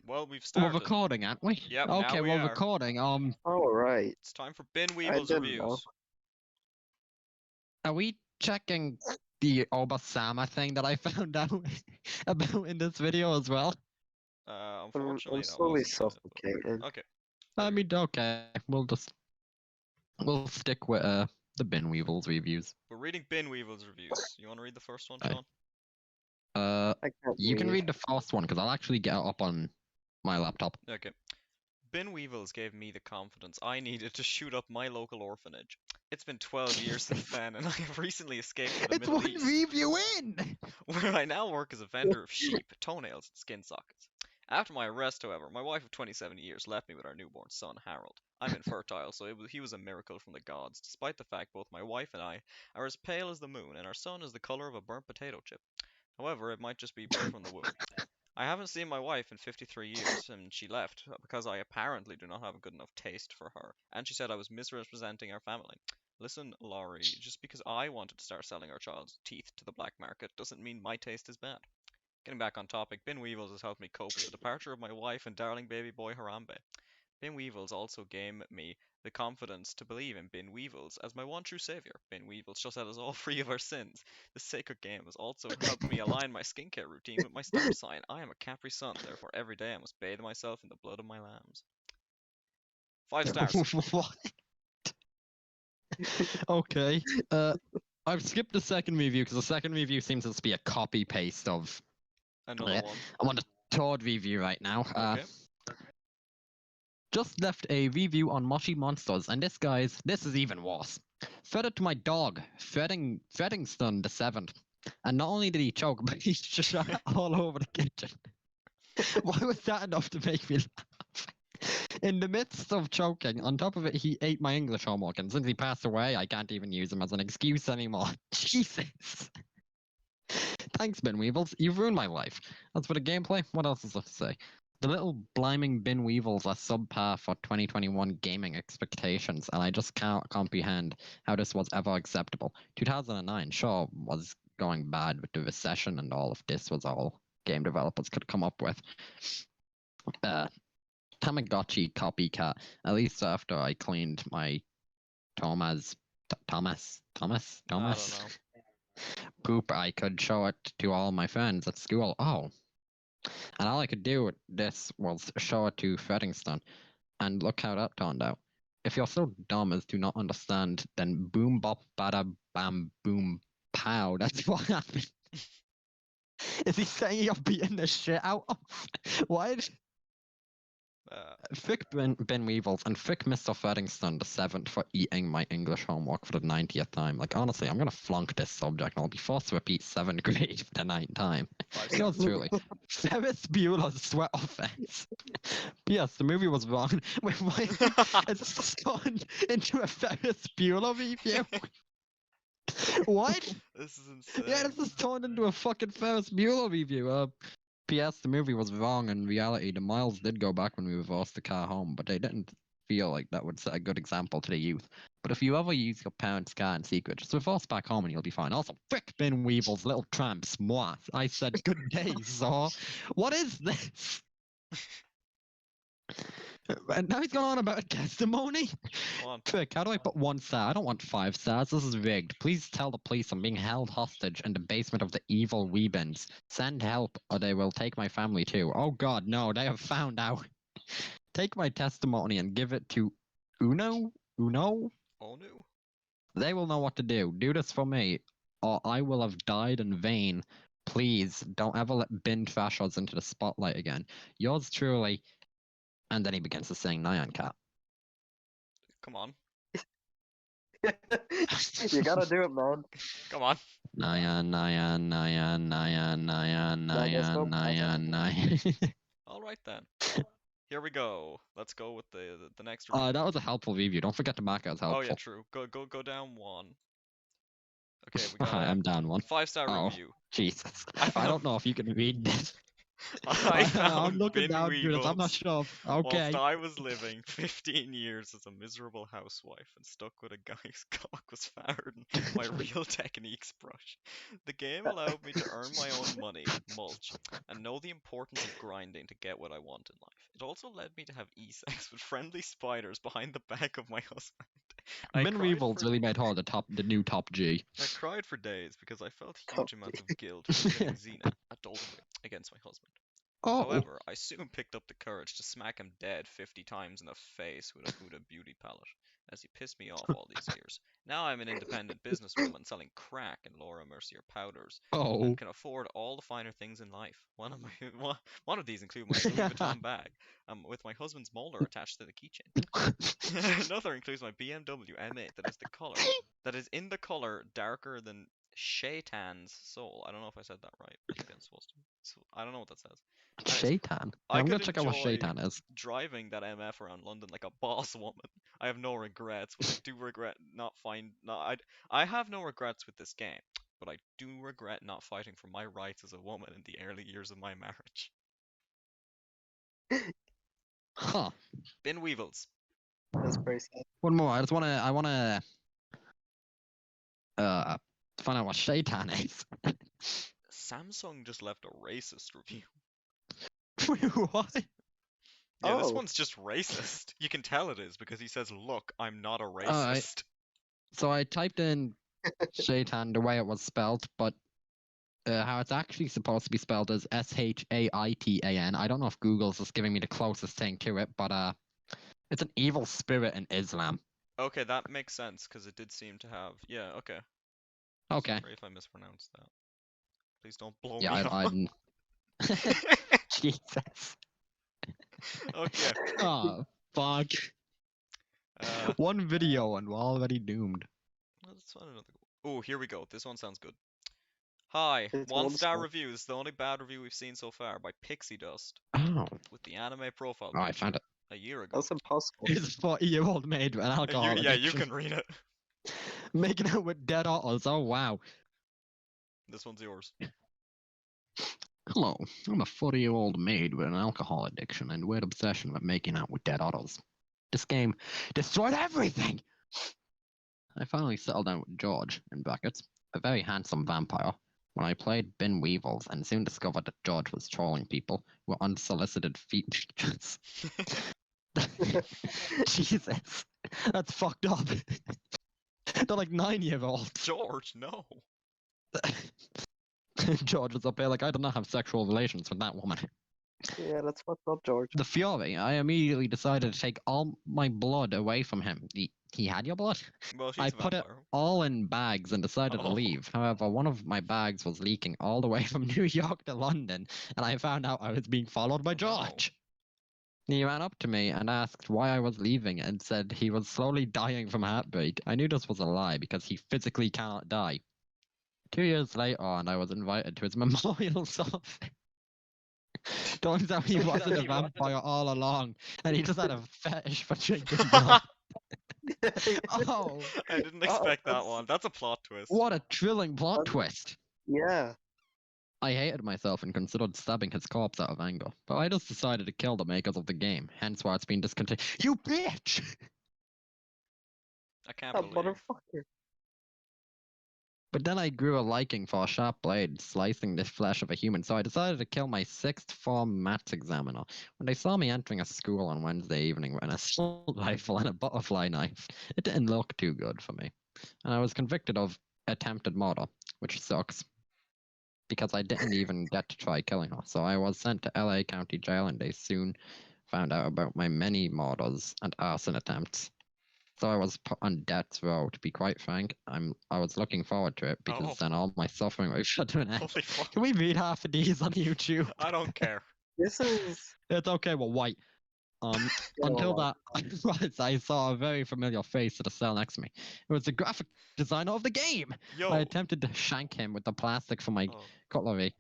Well, we've We're started. recording, aren't we? Yep, Okay, now we we're are. recording. All right. It's time for Bin I Weevils didn't reviews. know. Are we checking the Obasama thing that I found out about in this video as well? Unfortunately, I'm that slowly wasn't. suffocating. Okay. I mean, okay, we'll stick with the Bin Weevils reviews. We're reading Bin Weevils reviews. You want to read the first one, Aye. Sean? I can't You can read. read the first one because I'll actually get it up on my laptop. Okay. Bin Weevils gave me the confidence I needed to shoot up my local orphanage. It's been 12 years since then, and I have recently escaped to the It's Middle one East, review in. where I now work as a vendor of sheep, toenails, and skin sockets. After my arrest, however, my wife of 27 years left me with our newborn son, Harold. I'm infertile, so he was a miracle from the gods, despite the fact both my wife and I are as pale as the moon, and our son is the color of a burnt potato chip. However, it might just be birth from the womb. I haven't seen my wife in 53 years, and she left because I apparently do not have a good enough taste for her, and she said I was misrepresenting our family. Listen, Laurie, just because I wanted to start selling our child's teeth to the black market doesn't mean my taste is bad. Getting back on topic, Bin Weevils has helped me cope with the departure of my wife and darling baby boy Harambe. Bin Weevils also gave me the confidence to believe in Bin Weevils as my one true savior. Bin Weevils shall set us all free of our sins. The sacred game has also helped me align my skincare routine with my star sign. I am a Capri Sun, therefore every day I must bathe myself in the blood of my lambs. 5 stars. What? Okay. I've skipped the second review because the second review seems to be a copy paste of. Another one. I'm on the third review right now. Okay. Just left a review on Moshi Monsters, and this is even worse. Fed it to my dog, Feddington the 7th. And not only did he choke, but he shot all over the kitchen. Why was that enough to make me laugh? In the midst of choking, on top of it, he ate my English homework, and since he passed away, I can't even use him as an excuse anymore. Jesus. Thanks, Bin Weevils. You've ruined my life. As for the gameplay, what else is there to say? The little bliming Bin Weevils are subpar for 2021 gaming expectations, and I just can't comprehend how this was ever acceptable. 2009, sure, was going bad with the recession and all of this was all game developers could come up with. Tamagotchi copycat, at least after I cleaned my Thomas poop, I could show it to all my friends at school. Oh. And all I could do with this was show it to Feddington, and look how that turned out. If you're so dumb as to not understand, then boom bop bada bam boom pow, that's what happened. Is he saying you're beating the shit out of? What? Frick Ben Weevils and frick Mr. Feddington the 7th for eating my English homework for the 90th time. Like, honestly, I'm gonna flunk this subject and I'll be forced to repeat 7th grade for the 9th time. Yours truly. Ferris Bueller's Sweat Offense. Yes, the movie was wrong. Wait, why has this gone into a Ferris Bueller review? What? This is insane. Yeah, this is turned into a fucking Ferris Bueller review. P.S. The movie was wrong in reality. The miles did go back when we reversed the car home, but they didn't feel like that would set a good example to the youth. But if you ever use your parents' car in secret, just reverse back home and you'll be fine. Also, frick Bin Weevils, little tramps, moi. I said good day, sir. What is this? And now he's going on about a testimony? Frick, how do I put 1 star? I don't want 5 stars. This is rigged. Please tell the police I'm being held hostage in the basement of the evil Weebins. Send help or they will take my family too. Oh god, no, they have found out. Take my testimony and give it to Uno? Oh no. They will know what to do. Do this for me, or I will have died in vain. Please, don't ever let bin trashers into the spotlight again. Yours truly. And then he begins to sing Nyan Cat. Come on. You gotta do it, man. Come on. Nyan. Alright then. Here we go. Let's go with the next review. That was a helpful review. Don't forget to mark it as helpful. Oh yeah, true. Go down 1. Okay, we got I'm down 1. 5-star review. Jesus. I don't know if you can read this. I I'm found looking Bin down through this. I'm not Weevils sure. whilst Okay. I was living 15 years as a miserable housewife and stuck with a guy whose cock was fatter than my Real Techniques brush. The game allowed me to earn my own money, mulch, and know the importance of grinding to get what I want in life. It also led me to have e-sex with friendly spiders behind the back of my husband. I Ben cried Weevils for really made her the new top G. I cried for days because I felt Top huge amounts of guilt for committing adultery against my husband. Oh. However, I soon picked up the courage to smack him dead 50 times in the face with a Huda beauty palette, as he pissed me off all these years. Now I'm an independent businesswoman selling crack and Laura Mercier powders, and Oh. can afford all the finer things in life. One of these include my Louis Vuitton bag, with my husband's molar attached to the keychain. Another includes my BMW M8 that is in the color darker than Shaitan's soul. I don't know if I said that right. I think I'm supposed to. So, I don't know what that says. Anyways, Shaitan. I I'm gonna could check out what enjoy Shaitan is. driving that MF around London like a boss woman. I have no regrets, but I do regret not find not I have no regrets with this game, but I do regret not fighting for my rights as a woman in the early years of my marriage. Huh. Bin Weevils. That's pretty sad. One more. I wanna uh find out what Shaitan is. Samsung just left a racist review. What? Yeah, this Oh. one's just racist. You can tell it is because he says, "Look, I'm not a Alright. racist." So I typed in Shaitan the way it was spelled, but how it's actually supposed to be spelled is Shaitan. I don't know if Google's just giving me the closest thing to it, but it's an evil spirit in Islam. Okay, that makes sense because it did seem to have. Yeah, okay. Okay. Sorry if I mispronounced that. Please don't blow Yeah, me I up. Jesus. Okay. Oh, fuck. One video and we're already doomed. Let's find another. Oh, here we go. This one sounds good. Hi, It's one one star star. review. This is the only bad review we've seen so far by Pixie Dust Oh. with the anime profile Oh, I picture found it. a year ago. That's impossible. It's a 40-year-old maid with an alcohol Yeah, you addiction. can read it. Making out with dead otters. Oh, wow. This one's yours. Hello, I'm a 40-year-old maid with an alcohol addiction and weird obsession with making out with dead otters. This game destroyed everything! I finally settled down with George, in brackets, a very handsome vampire, when I played Bin Weevils and soon discovered that George was trolling people with unsolicited feet pictures. Jesus, that's fucked up. They're like 9-year-olds. George, no. George was up there like, I did not have sexual relations with that woman. Yeah, that's fucked up, George. The fury, I immediately decided to take all my blood away from him. He had your blood? Well, she's I a put it vampire. all in bags and decided to Oh. leave. However, one of my bags was leaking all the way from New York to London, and I found out I was being followed by Oh, no. George. He ran up to me and asked why I was leaving and said he was slowly dying from heartbreak. I knew this was a lie because he physically cannot die. 2 years later, and I was invited to his memorial service. Turns out he wasn't a vampire all along, and he just had a fetish for drinking blood. Oh, I didn't expect that that's- one. That's a plot twist. what a thrilling plot Um, twist! Yeah. I hated myself and considered stabbing his corpse out of anger, but I just decided to kill the makers of the game, hence why it's been discontinued. You bitch! I can't That believe. motherfucker. But then I grew a liking for a sharp blade slicing the flesh of a human, so I decided to kill my 6th form maths examiner. When they saw me entering a school on Wednesday evening with an assault rifle and a butterfly knife, it didn't look too good for me. And I was convicted of attempted murder, which sucks. Because I didn't even get to try killing her, so I was sent to LA County Jail and they soon found out about my many murders and arson attempts. So I was put on death row. To be quite frank, I was looking forward to it because Oh. then all my suffering would shut to an end. Holy fuck. Can we read half of these on YouTube? I don't care. This is. It's okay, we're white. Until that, I saw a very familiar face at the cell next to me. It was the graphic designer of the game. Yo. I attempted to shank him with the plastic from my Oh. cutlery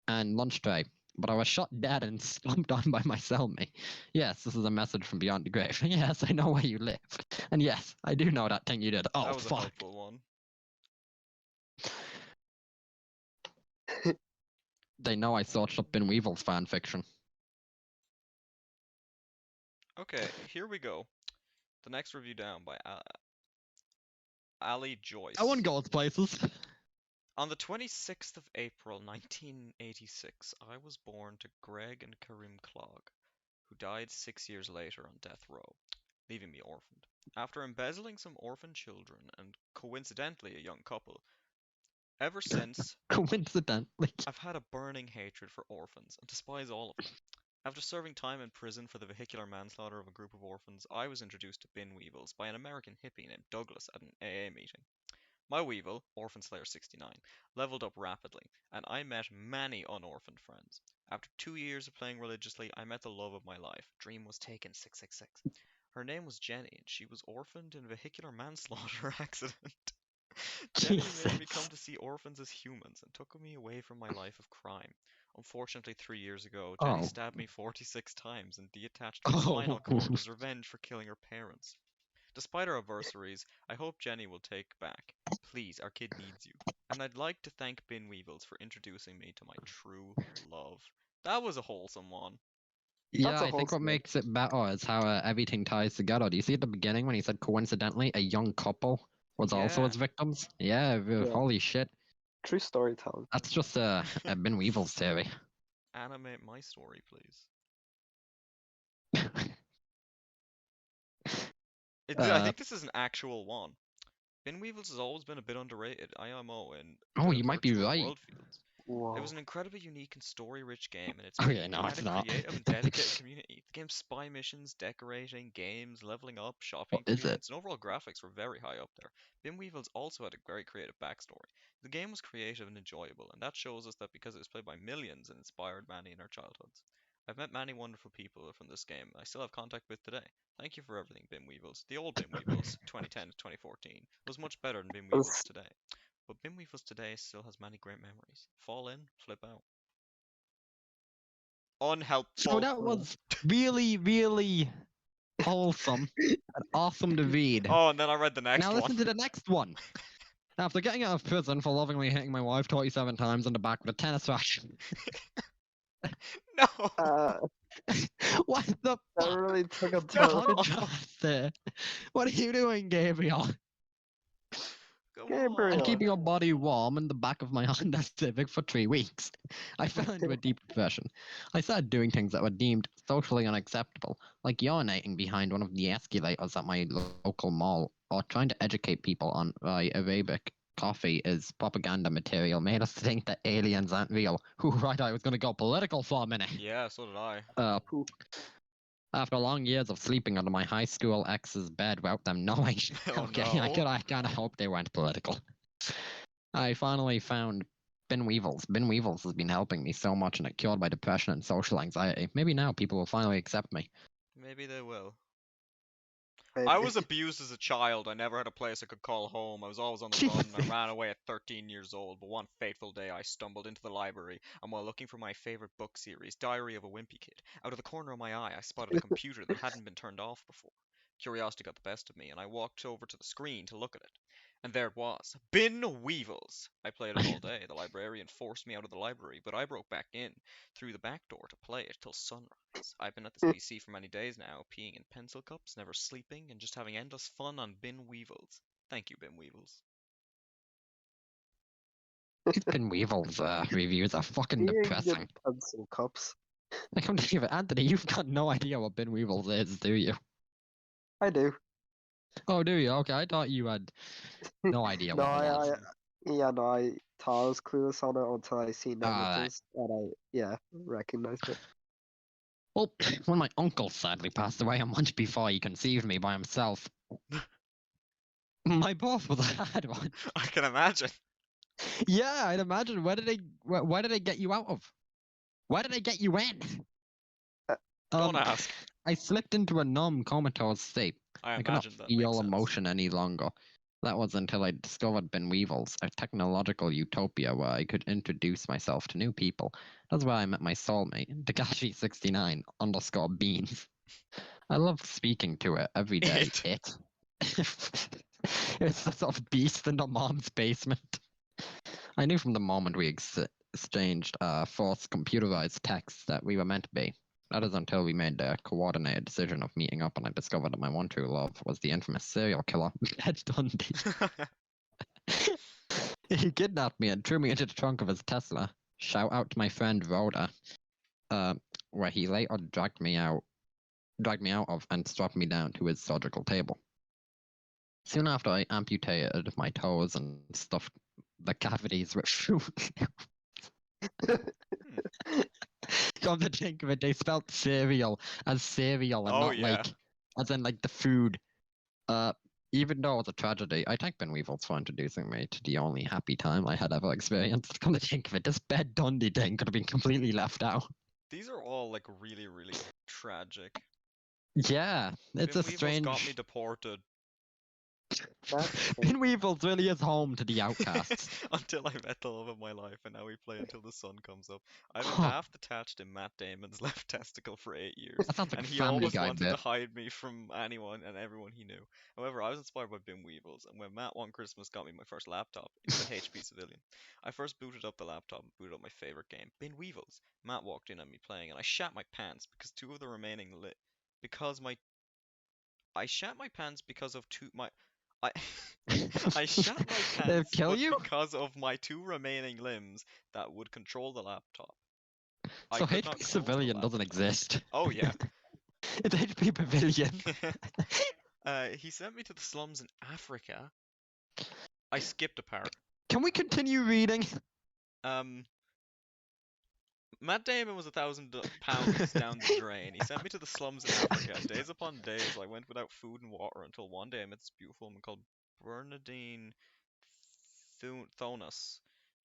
and lunch tray, but I was shot dead and stomped on by my cellmate. Yes, this is a message from beyond the grave. Yes, I know where you live. And yes, I do know that thing you did. Oh, That was a fuck. helpful one. They know I searched up Ben Weevils fan fiction. Okay, here we go. The next review down by Ali That one Joyce. goes places. On the 26th of April 1986, I was born to Greg and Karim Clogg, who died 6 years later on death row, leaving me orphaned. After embezzling some orphan children and coincidentally a young couple, ever since Coincidentally. I've had a burning hatred for orphans and despise all of them. After serving time in prison for the vehicular manslaughter of a group of orphans, I was introduced to bin weevils by an American hippie named Douglas at an AA meeting. My weevil, Orphan Slayer 69, leveled up rapidly, and I met many unorphaned friends. After 2 years of playing religiously, I met the love of my life. Dream was taken 666. Her name was Jenny, and she was orphaned in a vehicular manslaughter accident. Jenny made me come Jesus. to see orphans as humans and took me away from my life of crime. Unfortunately, 3 years ago, Jenny Oh. stabbed me 46 times and detached my spinal Oh. cord as revenge for killing her parents. Despite our adversaries, I hope Jenny will take back. Please, our kid needs you. And I'd like to thank Bin Weevils for introducing me to my true love. That was a wholesome one. Yeah, That's a I think what wholesome one. makes it better is how everything ties together. Do you see at the beginning when he said coincidentally a young couple was also Yeah. his victims? Yeah, Yeah. holy shit. True storytelling. That's just a Ben Weevil's theory. Animate my story, please. I think this is an actual one. Bin Weevils has always been a bit underrated, IMO, in Oh, the you might be virtual right. world fields. It was Whoa. an incredibly unique and story-rich game, and Okay, no, it had it's a not. creative and dedicated community. The game's spy missions, decorating, games, leveling up, shopping What is it? experience, and overall graphics were very high up there. Bin Weevils also had a very creative backstory. The game was creative and enjoyable, and that shows us that because it was played by millions and inspired many in our childhoods. I've met many wonderful people from this game I still have contact with today. Thank you for everything, Bin Weevils. The old Bin Weevils, 2010 to 2014, was much better than Bin Weevils That's today. But Bin Weevils today still has many great memories. Fall in, flip out. So Unhelpful. that was really, really wholesome and awesome to read. Oh, and then I read the next Now one. listen to the next one. After getting out of prison for lovingly hitting my wife 27 times in the back with a tennis racket. No. What the that fuck? really took a No. turn. Contrast there. What are you doing, Gabriel? Come I'm Gabriel. keeping your on. body warm in the back of my Honda Civic for 3 weeks. I fell into a deep depression. I started doing things that were deemed socially unacceptable, like urinating behind one of the escalators at my local mall, or trying to educate people on why Arabic coffee is propaganda material made us think that aliens aren't real. Ooh, right, I was going to go political for a minute. Yeah, so did I. Ooh. After long years of sleeping under my high school ex's bed without them knowing, Oh okay, no. I kind of hope they went political. I finally found Ben Weevils. Ben Weevils has been helping me so much, and it cured my depression and social anxiety. Maybe now people will finally accept me. Maybe they will. Maybe. I was abused as a child. I never had a place I could call home. I was always on the run. I ran away at 13 years old, but one fateful day I stumbled into the library, and while looking for my favorite book series, Diary of a Wimpy Kid, out of the corner of my eye I spotted a computer that hadn't been turned off before. Curiosity got the best of me, and I walked over to the screen to look at it. And there it was. Bin Weevils! I played it all day. The librarian forced me out of the library, but I broke back in through the back door to play it till sunrise. I've been at this PC for many days now, peeing in pencil cups, never sleeping, and just having endless fun on Bin Weevils. Thank you, Bin Weevils. These Ben Weevils reviews are fucking Being depressing. in pencil cups. I come to think of it, Anthony, you've got no idea what Ben Weevils is, do you? I do. Oh, do you? Okay, I thought you had no idea No, what it was. yeah, no, I thought I was clueless on it until I seen the Alright. images, and I recognized it. Well, when my uncle sadly passed away a month before he conceived me by himself, my birth was a hard one. I can imagine. Yeah, I'd imagine. Where did they get you out of? Where did they get you in? Don't ask. I slipped into a numb, comatose state. I I cannot imagine that feel makes sense. emotion any longer. That was until I discovered Ben Weevils, a technological utopia where I could introduce myself to new people. That's where I met my soulmate, Dagashi69 underscore beans. I love speaking to it every day. It. It's the sort of beast in the mom's basement. I knew from the moment we exchanged false computerized texts that we were meant to be. That is until we made the coordinated decision of meeting up, and I discovered that my one true love was the infamous serial killer, Ted Bundy. He kidnapped me and threw me into the trunk of his Tesla. Shout out to my friend Rhoda, where he later dragged me out of and strapped me down to his surgical table. Soon after, I amputated my toes and stuffed the cavities with food. Come to think of it, they spelled cereal as cereal and Oh, not yeah. like, as in like the food. Even though it's a tragedy, I thank Ben Weevils for introducing me to the only happy time I had ever experienced. Come to think of it, this Bed Dundee thing could have been completely left out. These are all like really, really tragic. Yeah, it's Ben a Weevils got me strange. deported That's Ben Weevils really is home to the outcasts. until I met the love of my life, and now we play until the sun comes up. I've been Huh. half detached in Matt Damon's left testicle for 8 years, That sounds like and a he Family always Guy wanted bit. to hide me from anyone and everyone he knew. However, I was inspired by Ben Weevils, and when Matt one Christmas got me my first laptop, it was a HP Civilian. I first booted up the laptop and booted up my favorite game, Ben Weevils. Matt walked in on me playing, and I shat my pants because two of the remaining because my I shat my pants because of two my I I shat my They'll pants, kill but you? because of my two remaining limbs that would control the laptop. I So could not HP close the Civilian doesn't laptop. exist. Oh yeah. It's HP Pavilion. He sent me to the slums in Africa. I skipped a part. Can we continue reading? Um, Matt Damon was £1,000 down the drain. He sent me to the slums in Africa. Days upon days, I went without food and water until one day I met this beautiful woman called Bernadine Thonas.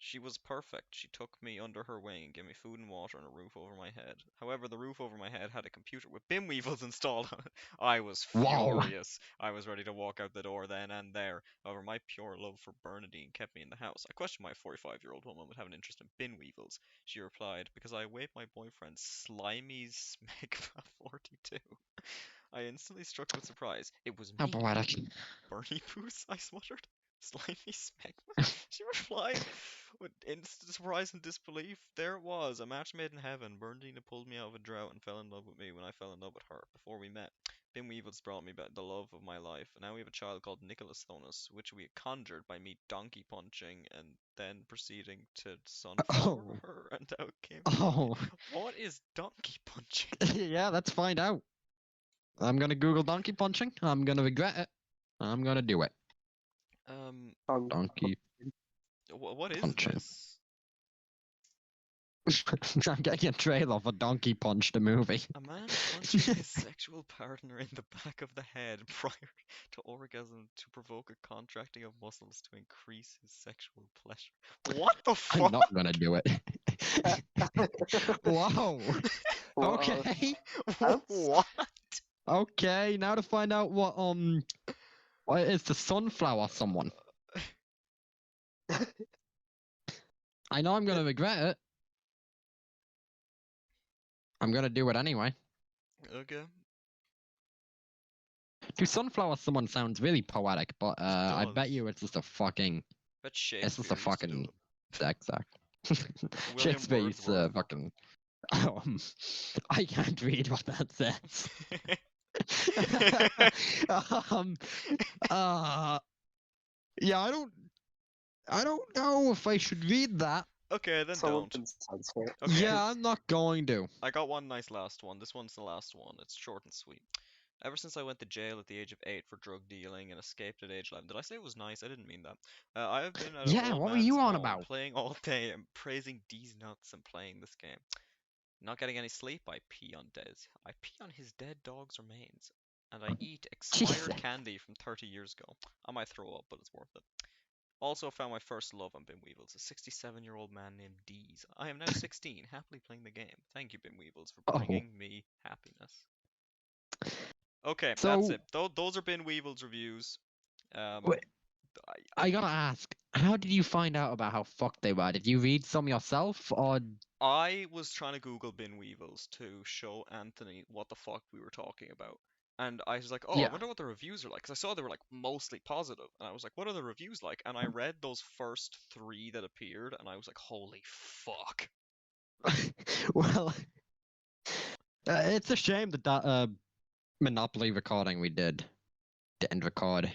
She was perfect. She took me under her wing and gave me food and water and a roof over my head. However, the roof over my head had a computer with bin weevils installed on it. I was Wow. furious. I was ready to walk out the door then and there. However, my pure love for Bernadine kept me in the house. I questioned my 45-year-old woman would have an interest in bin weevils. She replied, because I await my boyfriend Slimy's Smegma42. I instantly struck with surprise. It was How me. poetic. Bernie Poos, I spluttered. Slimy Smegma? She replied with instant surprise and disbelief. There it was, a match made in heaven. Bernadine pulled me out of a drought and fell in love with me when I fell in love with her. Before we met, Bim Weevils brought me back the love of my life. And now we have a child called Nicholas Thonis, which we conjured by me donkey punching and then proceeding to sunflower Oh. her, and out came. Oh. What is donkey punching? Yeah, let's find out. I'm gonna Google donkey punching. I'm gonna regret it. I'm gonna do it. Donkey What is punching. this? I'm getting a trailer for Donkey Punch the movie. A man punching his sexual partner in the back of the head prior to orgasm to provoke a contracting of muscles to increase his sexual pleasure. What the fuck? I'm not gonna do it. Wow. Wow. Okay. What? Okay, now to find out what is the sunflower someone? I know I'm gonna regret it. I'm gonna do it anyway. Okay. To sunflower someone sounds really poetic, but I bet does. you it's just a fucking Bet it's Shakespeare just a used to do fucking it. sex act. William Shakespeare used to Wordsworth. fucking I can't read what that says. Yeah, I don't know if I should read that. Okay, then Someone don't. can censor it. Okay. Yeah, I'm not going to. I got one nice last one. This one's the last one. It's short and sweet. Ever since I went to jail at the age of 8 for drug dealing and escaped at age 11. Did I say it was nice? I didn't mean that. I have been at an Yeah, old what were man's you on home about? playing all day and praising D's nuts and playing this game. Not getting any sleep, I pee on Des. I pee on his dead dog's remains. And I eat Jesus. expired candy from 30 years ago. I might throw up, but it's worth it. Also found my first love on Bim Weevils, a 67-year-old man named Dees. I am now 16, happily playing the game. Thank you, Bim Weevils, for Oh. bringing me happiness. Okay, So- that's it. Those are Ben Weevils reviews. Wait. I gotta ask, how did you find out about how fucked they were? Did you read some yourself, or I was trying to Google Ben Weevils to show Anthony what the fuck we were talking about. And I was like, oh, I Yeah. wonder what the reviews are like, because I saw they were like mostly positive, and I was like, what are the reviews like? And I read those first 3 that appeared, and I was like, holy fuck. Well, it's a shame that Monopoly recording we did didn't record.